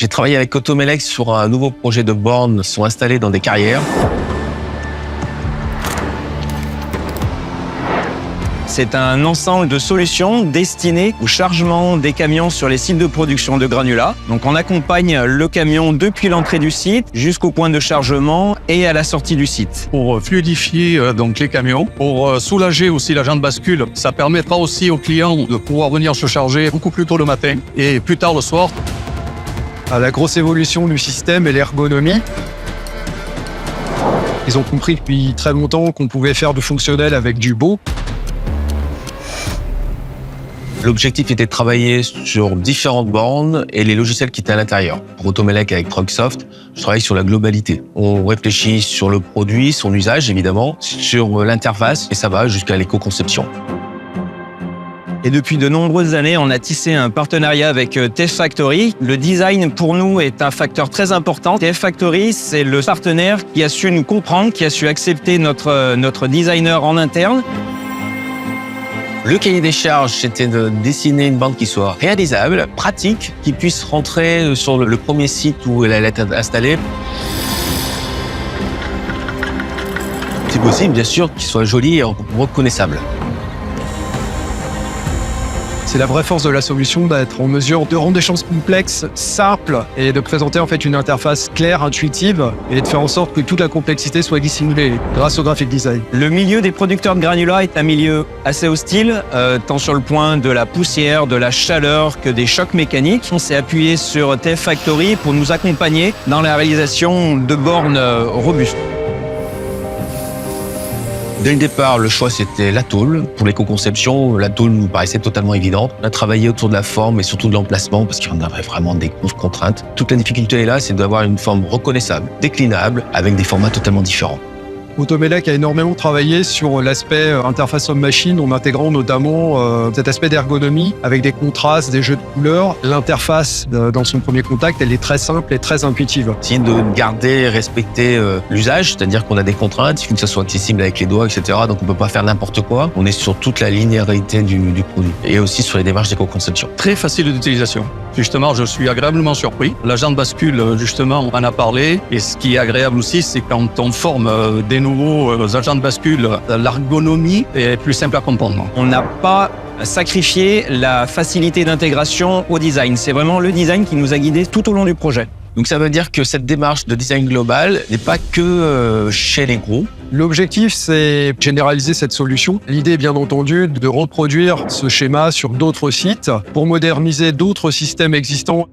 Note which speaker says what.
Speaker 1: J'ai travaillé avec Automelec sur un nouveau projet de bornes sont installées dans des carrières.
Speaker 2: C'est un ensemble de solutions destinées au chargement des camions sur les sites de production de granulats. Donc on accompagne le camion depuis l'entrée du site jusqu'au point de chargement et à la sortie du site.
Speaker 3: Pour fluidifier donc les camions, pour soulager aussi l'agent de bascule, ça permettra aussi aux clients de pouvoir venir se charger beaucoup plus tôt le matin et plus tard le soir.
Speaker 4: La grosse évolution du système et l'ergonomie. Ils ont compris depuis très longtemps qu'on pouvait faire du fonctionnel avec du beau.
Speaker 1: L'objectif était de travailler sur différentes bornes et les logiciels qui étaient à l'intérieur. Pour Automelec avec Trucksoft, je travaille sur la globalité. On réfléchit sur le produit, son usage évidemment, sur l'interface et ça va jusqu'à l'éco-conception.
Speaker 2: Et depuis de nombreuses années, on a tissé un partenariat avec TF Factory. Le design, pour nous, est un facteur très important. TF Factory, c'est le partenaire qui a su nous comprendre, qui a su accepter notre designer en interne.
Speaker 1: Le cahier des charges, c'était de dessiner une borne qui soit réalisable, pratique, qui puisse rentrer sur le premier site où elle allait être installée. C'est possible, bien sûr, qu'il soit joli et reconnaissable.
Speaker 4: C'est la vraie force de la solution d'être en mesure de rendre des choses complexes, simples et de présenter en fait une interface claire, intuitive et de faire en sorte que toute la complexité soit dissimulée grâce au graphic design.
Speaker 2: Le milieu des producteurs de granulats est un milieu assez hostile, tant sur le point de la poussière, de la chaleur que des chocs mécaniques. On s'est appuyé sur TF Factory pour nous accompagner dans la réalisation de bornes robustes.
Speaker 1: Dès le départ, le choix, c'était la tôle. Pour l'éco-conception, la tôle nous paraissait totalement évidente. On a travaillé autour de la forme et surtout de l'emplacement parce qu'il y en avait vraiment des grosses contraintes. Toute la difficulté est là, c'est d'avoir une forme reconnaissable, déclinable, avec des formats totalement différents.
Speaker 4: Automelec a énormément travaillé sur l'aspect interface homme-machine en intégrant notamment cet aspect d'ergonomie avec des contrastes, des jeux de couleurs. L'interface dans son premier contact, elle est très simple et très intuitive.
Speaker 1: Essayer de garder et respecter l'usage, c'est-à-dire qu'on a des contraintes, il faut que ça soit accessible avec les doigts, etc. Donc on peut pas faire n'importe quoi. On est sur toute la linéarité du produit et aussi sur les démarches d'éco-conception.
Speaker 3: Très facile d'utilisation. Justement, je suis agréablement surpris. L'agent de bascule, justement, on en a parlé. Et ce qui est agréable aussi, c'est quand on forme des nouveaux agents de bascule, l'ergonomie est plus simple à comprendre.
Speaker 2: On n'a pas sacrifié la facilité d'intégration au design. C'est vraiment le design qui nous a guidés tout au long du projet.
Speaker 1: Donc ça veut dire que cette démarche de design global n'est pas que chez les gros.
Speaker 4: L'objectif, c'est généraliser cette solution. L'idée, bien entendu, de reproduire ce schéma sur d'autres sites pour moderniser d'autres systèmes existants.